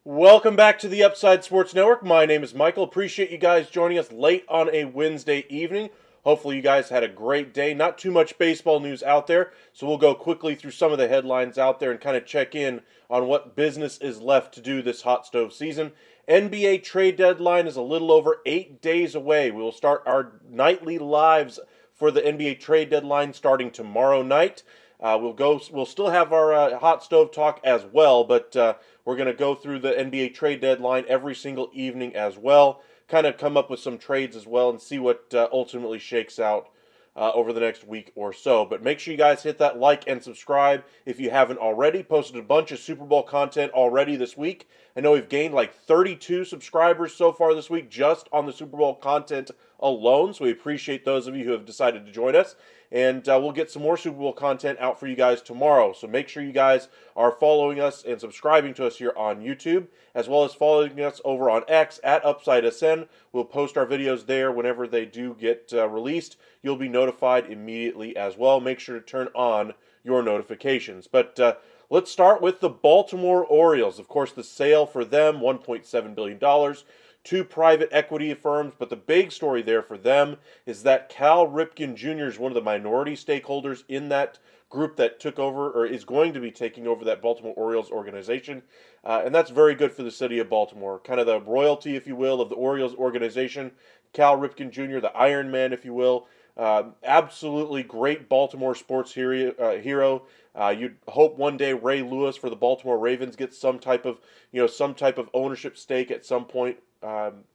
Welcome back to the Upside Sports Network. My name is Michael. Appreciate you guys joining us late on a Wednesday evening. Hopefully you guys had a great day. Not too much baseball news out there, so we'll go quickly through some of the headlines out there and kind of check in on what business is left to do this hot stove season. NBA trade deadline is a little over 8 days away. We will start our nightly lives for the NBA trade deadline starting tomorrow night. We'll still have our hot stove talk as well, but we're going to go through the NBA trade deadline every single evening as well. Kind of come up with some trades as well and see what ultimately shakes out over the next week or so. But make sure you guys hit that like and subscribe if you haven't already. Posted a bunch of Super Bowl content already this week. I know we've gained like 32 subscribers so far this week just on the Super Bowl content alone. So we appreciate those of you who have decided to join us. And we'll get some more Super Bowl content out for you guys tomorrow. So make sure you guys are following us and subscribing to us here on YouTube, as well as following us over on X at UpsideSN. We'll post our videos there whenever they do get released. You'll be notified immediately as well. Make sure to turn on your notifications. But let's start with the Baltimore Orioles. Of course, the sale for them, $1.7 billion. Two private equity firms, but the big story there for them is that Cal Ripken Jr. is one of the minority stakeholders in that group that took over or is going to be taking over that Baltimore Orioles organization. And that's very good for the city of Baltimore. Kind of the royalty, if you will, of the Orioles organization. Cal Ripken Jr., the Iron Man, if you will. Absolutely great Baltimore sports hero. You'd hope one day Ray Lewis for the Baltimore Ravens gets some type of ownership stake at some point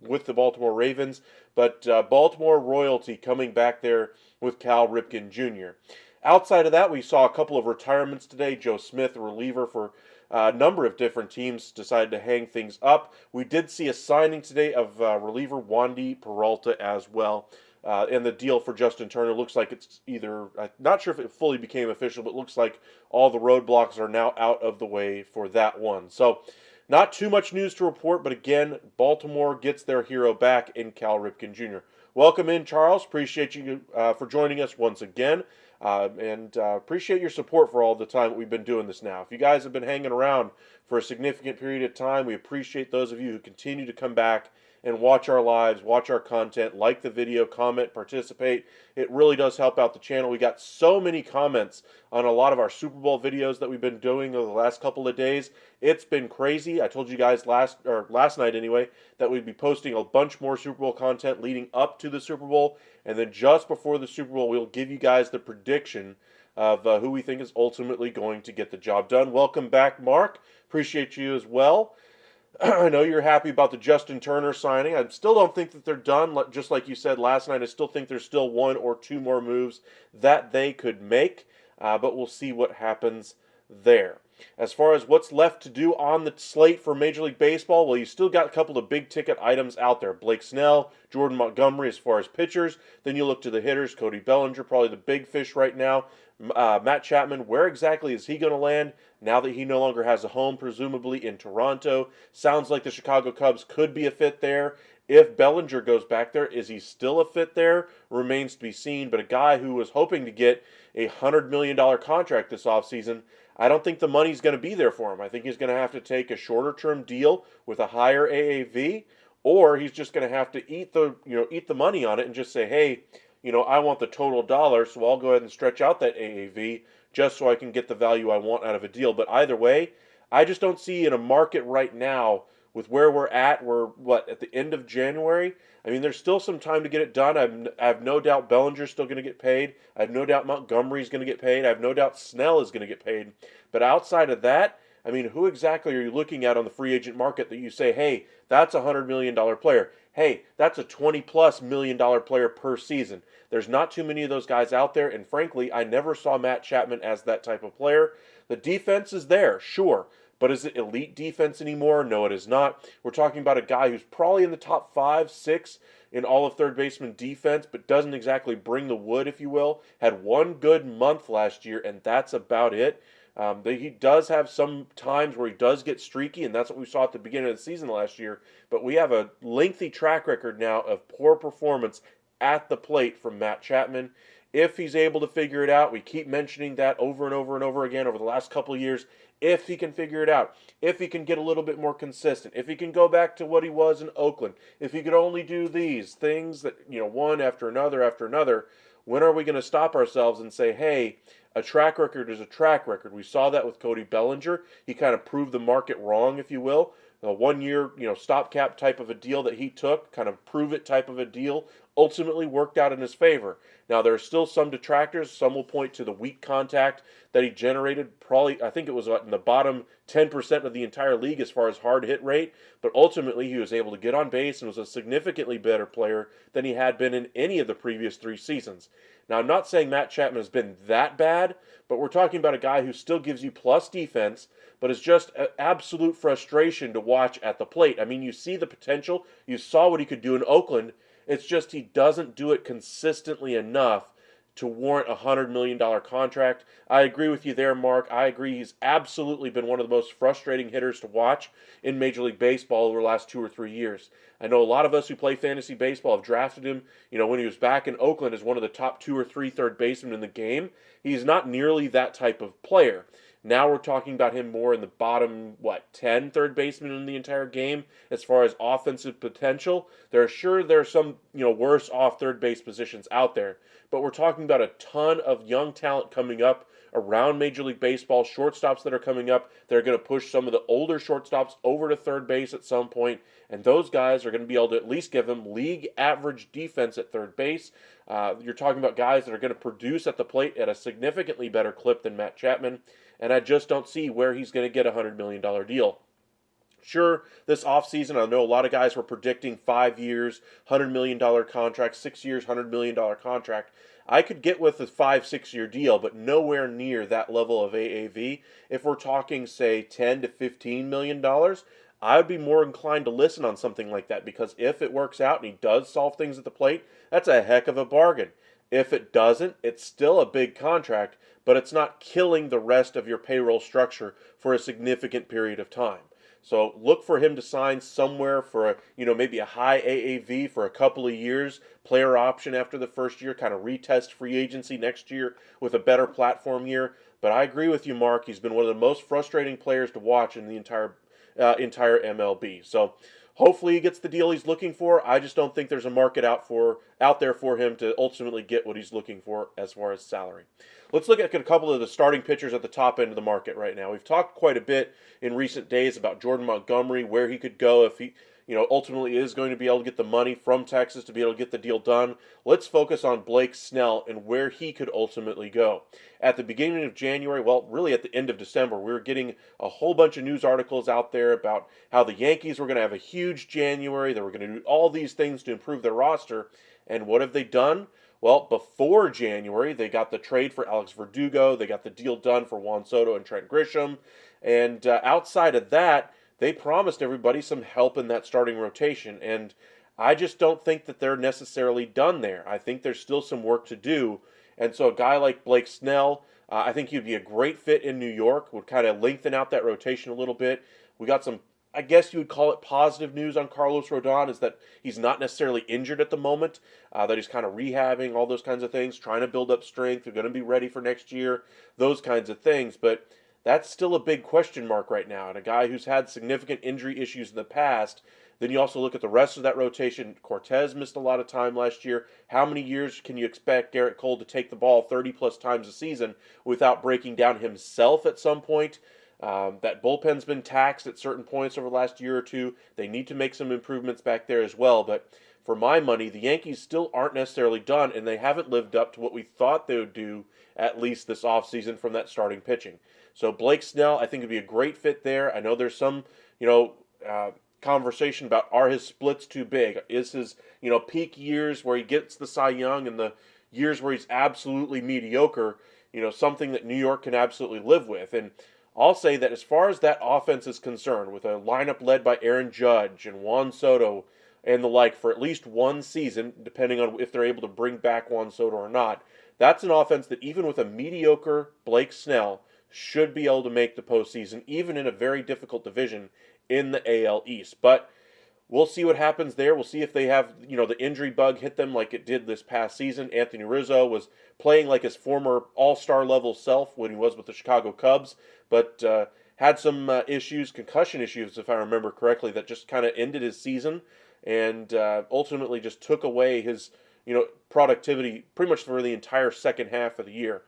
with the Baltimore Ravens. But Baltimore royalty coming back there with Cal Ripken Jr. Outside of that, we saw a couple of retirements today. Joe Smith, a reliever for a number of different teams, decided to hang things up. We did see a signing today of reliever Wandy Peralta as well. And the deal for Justin Turner looks like it's either, I'm not sure if it fully became official, but it looks like all the roadblocks are now out of the way for that one. So not too much news to report, but again, Baltimore gets their hero back in Cal Ripken Jr. Welcome in, Charles. Appreciate you for joining us once again. And appreciate your support for all the time that we've been doing this now. If you guys have been hanging around for a significant period of time, we appreciate those of you who continue to come back and watch our lives, watch our content, like the video, comment, participate. It really does help out the channel. We got so many comments on a lot of our Super Bowl videos that we've been doing over the last couple of days. It's been crazy. I told you guys last night anyway that we'd be posting a bunch more Super Bowl content leading up to the Super Bowl, and then just before the Super Bowl, we'll give you guys the prediction of who we think is ultimately going to get the job done. Welcome back, Mark. Appreciate you as well. I know you're happy about the Justin Turner signing. I still don't think that they're done. Just like you said last night, I still think there's still one or two more moves that they could make, but we'll see what happens there. As far as what's left to do on the slate for Major League Baseball, well, you still got a couple of big-ticket items out there. Blake Snell, Jordan Montgomery as far as pitchers. Then you look to the hitters, Cody Bellinger, probably the big fish right now. Matt Chapman, where exactly is he going to land now that he no longer has a home, presumably in Toronto? Sounds like the Chicago Cubs could be a fit there. If Bellinger goes back there, is he still a fit there? Remains to be seen. But a guy who was hoping to get a $100 million contract this offseason, I don't think the money's going to be there for him. I think he's going to have to take a shorter-term deal with a higher AAV, or he's just going to have to eat the money on it and just say, hey, I want the total dollar, so I'll go ahead and stretch out that AAV just so I can get the value I want out of a deal. But either way, I just don't see in a market right now with where we're at. We're, at the end of January? I mean, there's still some time to get it done. I have no doubt Bellinger's still going to get paid. I have no doubt Montgomery's going to get paid. I have no doubt Snell is going to get paid. But outside of that, I mean, who exactly are you looking at on the free agent market that you say, hey, that's a $100 million player. Hey, that's a $20+ million player per season. There's not too many of those guys out there, and frankly, I never saw Matt Chapman as that type of player. The defense is there, sure, but is it elite defense anymore? No, it is not. We're talking about a guy who's probably in the top 5, 6 in all of third baseman defense, but doesn't exactly bring the wood, if you will. Had one good month last year, and that's about it. He does have some times where he does get streaky, and that's what we saw at the beginning of the season last year. But we have a lengthy track record now of poor performance at the plate from Matt Chapman. If he's able to figure it out, we keep mentioning that over and over and over again over the last couple of years. if he can figure it out, if he can get a little bit more consistent, if he can go back to what he was in Oakland, if he could only do these things that, one after another, when are we going to stop ourselves and say, hey, a track record is a track record? We saw that with Cody Bellinger. He kind of proved the market wrong, if you will. A 1 year, stopgap type of a deal that he took, kind of prove it type of a deal, ultimately worked out in his favor. Now, there are still some detractors. Some will point to the weak contact that he generated. Probably, I think it was in the bottom 10% of the entire league as far as hard hit rate. But ultimately, he was able to get on base and was a significantly better player than he had been in any of the previous 3 seasons. Now, I'm not saying Matt Chapman has been that bad, but we're talking about a guy who still gives you plus defense, but it's just an absolute frustration to watch at the plate. I mean, you see the potential. You saw what he could do in Oakland. It's just he doesn't do it consistently enough to warrant a $100 million contract. I agree with you there, Mark. I agree he's absolutely been one of the most frustrating hitters to watch in Major League Baseball over the last 2 or 3 years. I know a lot of us who play fantasy baseball have drafted him, when he was back in Oakland as one of the top 2 or 3 third basemen in the game. He's not nearly that type of player. Now we're talking about him more in the bottom, 10 third baseman in the entire game as far as offensive potential. There are some, worse off third base positions out there. But we're talking about a ton of young talent coming up around Major League Baseball, shortstops that are coming up. They're going to push some of the older shortstops over to third base at some point, and those guys are going to be able to at least give them league average defense at third base. You're talking about guys that are going to produce at the plate at a significantly better clip than Matt Chapman, and I just don't see where he's going to get a $100 million deal. Sure, this offseason, I know a lot of guys were predicting 5 years, $100 million contract, 6 years, $100 million contract. I could get with a 5-6 year deal, but nowhere near that level of AAV. If we're talking, say, $10 to $15 million, I would be more inclined to listen on something like that, because if it works out and he does solve things at the plate, that's a heck of a bargain. If it doesn't, it's still a big contract, but it's not killing the rest of your payroll structure for a significant period of time. So look for him to sign somewhere for maybe a high AAV for a couple of years, player option after the first year, kind of retest free agency next year with a better platform year. But I agree with you, Mark. He's been one of the most frustrating players to watch in the entire MLB. So hopefully he gets the deal he's looking for. I just don't think there's a market out there for him to ultimately get what he's looking for as far as salary. Let's look at a couple of the starting pitchers at the top end of the market right now. We've talked quite a bit in recent days about Jordan Montgomery, where he could go if he ultimately is going to be able to get the money from Texas to be able to get the deal done. Let's focus on Blake Snell and where he could ultimately go. At the beginning of January, really at the end of December, we were getting a whole bunch of news articles out there about how the Yankees were going to have a huge January. They were going to do all these things to improve their roster. And what have they done? Well, before January, they got the trade for Alex Verdugo. They got the deal done for Juan Soto and Trent Grisham. And outside of that, they promised everybody some help in that starting rotation. And I just don't think that they're necessarily done there. I think there's still some work to do. And so a guy like Blake Snell, I think he'd be a great fit in New York, would kind of lengthen out that rotation a little bit. We got some, I guess you would call it positive news on Carlos Rodon, is that he's not necessarily injured at the moment, that he's kind of rehabbing, all those kinds of things, trying to build up strength. They're going to be ready for next year, those kinds of things. But that's still a big question mark right now. And a guy who's had significant injury issues in the past, then you also look at the rest of that rotation. Cortez missed a lot of time last year. How many years can you expect Garrett Cole to take the ball 30-plus times a season without breaking down himself at some point? That bullpen's been taxed at certain points over the last year or two. They need to make some improvements back there as well. But for my money, the Yankees still aren't necessarily done, and they haven't lived up to what we thought they would do at least this offseason from that starting pitching. So Blake Snell, I think, would be a great fit there. I know there's some, conversation about, are his splits too big? Is his, peak years where he gets the Cy Young and the years where he's absolutely mediocre, something that New York can absolutely live with? And I'll say that as far as that offense is concerned, with a lineup led by Aaron Judge and Juan Soto and the like for at least one season, depending on if they're able to bring back Juan Soto or not, that's an offense that even with a mediocre Blake Snell should be able to make the postseason, even in a very difficult division in the AL East. But we'll see what happens there. We'll see if they have, the injury bug hit them like it did this past season. Anthony Rizzo was playing like his former all-star level self when he was with the Chicago Cubs, but had some issues, concussion issues, if I remember correctly, that just kind of ended his season and ultimately just took away his productivity pretty much for the entire second half of the year.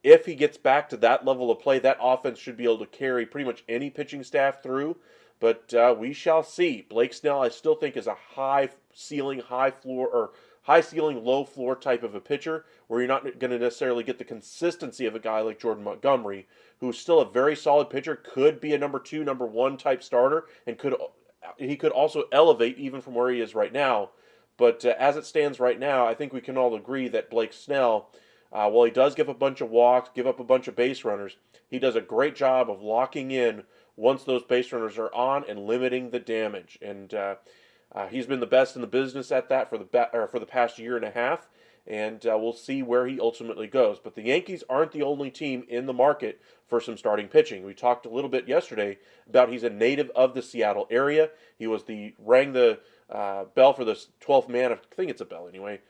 If he gets back to that level of play, that offense should be able to carry pretty much any pitching staff through. But we shall see. Blake Snell, I still think, is a high ceiling, low floor type of a pitcher, where you're not going to necessarily get the consistency of a guy like Jordan Montgomery, who's still a very solid pitcher, could be a number 2, number 1 type starter, and he could also elevate even from where he is right now. But as it stands right now, I think we can all agree that Blake Snell, while he does give a bunch of walks, give up a bunch of base runners, he does a great job of locking in once those base runners are on and limiting the damage. And he's been the best in the business at that for the past year and a half. And we'll see where he ultimately goes. But the Yankees aren't the only team in the market for some starting pitching. We talked a little bit yesterday about he's a native of the Seattle area. He rang the bell for the 12th man. I think it's a bell anyway.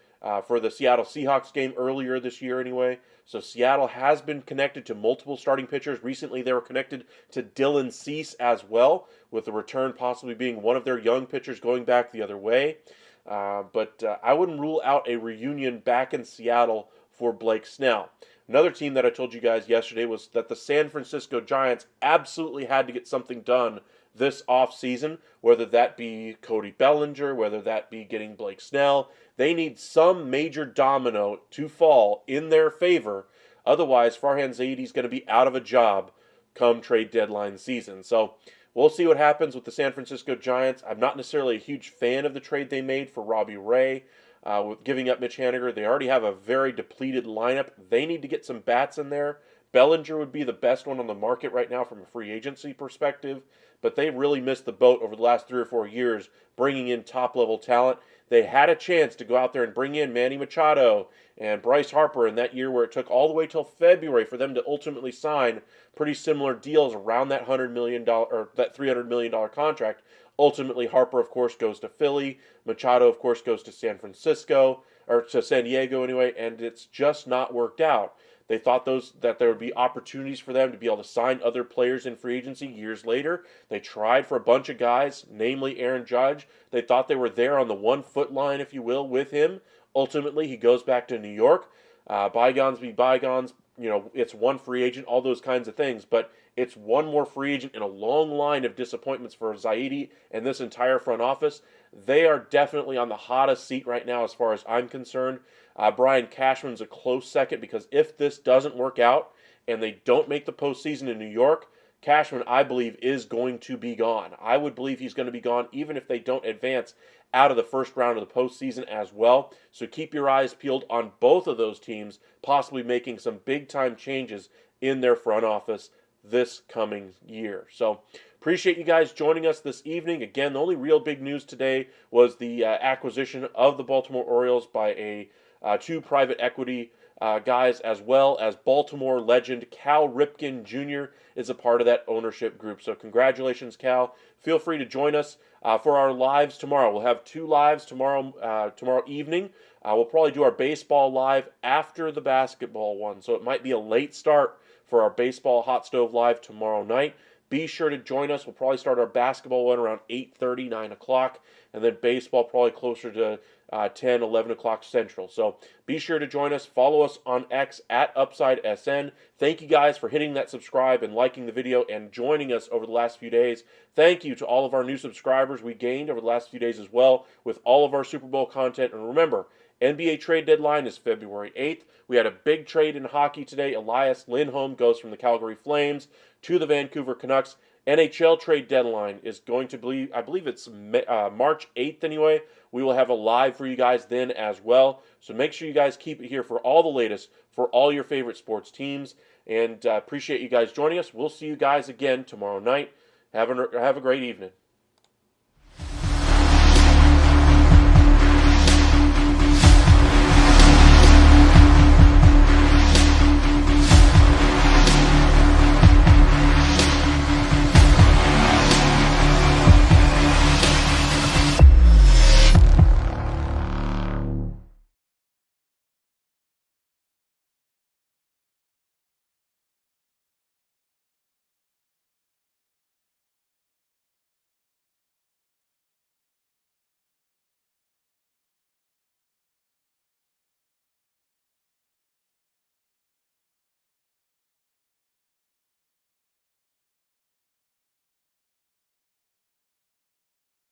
For the Seattle Seahawks game earlier this year anyway. So Seattle has been connected to multiple starting pitchers. Recently they were connected to Dylan Cease as well, with the return possibly being one of their young pitchers going back the other way. But I wouldn't rule out a reunion back in Seattle for Blake Snell. Another team that I told you guys yesterday was that the San Francisco Giants absolutely had to get something done this offseason, whether that be Cody Bellinger, whether that be getting Blake Snell. They need some major domino to fall in their favor. Otherwise, Farhan Zaidi is going to be out of a job come trade deadline season. So we'll see what happens with the San Francisco Giants. I'm not necessarily a huge fan of the trade they made for Robbie Ray. With giving up Mitch Haniger, they already have a very depleted lineup. They need to get some bats in there. Bellinger would be the best one on the market right now from a free agency perspective, but they really missed the boat over the last 3 or 4 years bringing in top-level talent. They had a chance to go out there and bring in Manny Machado and Bryce Harper in that year where it took all the way till February for them to ultimately sign pretty similar deals around that $100 million or that $300 million contract. Ultimately, Harper, of course, goes to Philly. Machado, of course, goes to San Francisco, or to San Diego anyway, and it's just not worked out. They thought that there would be opportunities for them to be able to sign other players in free agency years later. They tried for a bunch of guys, namely Aaron Judge. They thought they were there on the 1 foot line, if you will, with him. Ultimately, he goes back to New York. Bygones be bygones. It's one free agent, all those kinds of things. But it's one more free agent in a long line of disappointments for Zaidi and this entire front office. They are definitely on the hottest seat right now as far as I'm concerned. Brian Cashman's a close second, because if this doesn't work out and they don't make the postseason in New York, Cashman, I believe, is going to be gone. I would believe he's going to be gone even if they don't advance out of the first round of the postseason as well. So keep your eyes peeled on both of those teams, possibly making some big-time changes in their front office this coming year. So appreciate you guys joining us this evening. Again, the only real big news today was the acquisition of the Baltimore Orioles by two private equity guys, as well as Baltimore legend Cal Ripken Jr. is a part of that ownership group. So congratulations, Cal. Feel free to join us for our lives tomorrow. We'll have 2 lives tomorrow evening. We'll probably do our baseball live after the basketball one, so it might be a late start for our baseball hot stove live tomorrow night. Be sure to join us. We'll probably start our basketball one around 8:30, 9 o'clock, and then baseball probably closer to 10, 11 o'clock Central. So be sure to join us. Follow us on X at UpsideSN. Thank you guys for hitting that subscribe and liking the video and joining us over the last few days. Thank you to all of our new subscribers we gained over the last few days as well with all of our Super Bowl content. And remember, NBA trade deadline is February 8th. We had a big trade in hockey today. Elias Lindholm goes from the Calgary Flames to the Vancouver Canucks. NHL trade deadline is going to be, I believe it's March 8th anyway. We will have a live for you guys then as well. So make sure you guys keep it here for all the latest for all your favorite sports teams. And appreciate you guys joining us. We'll see you guys again tomorrow night. Have a great evening.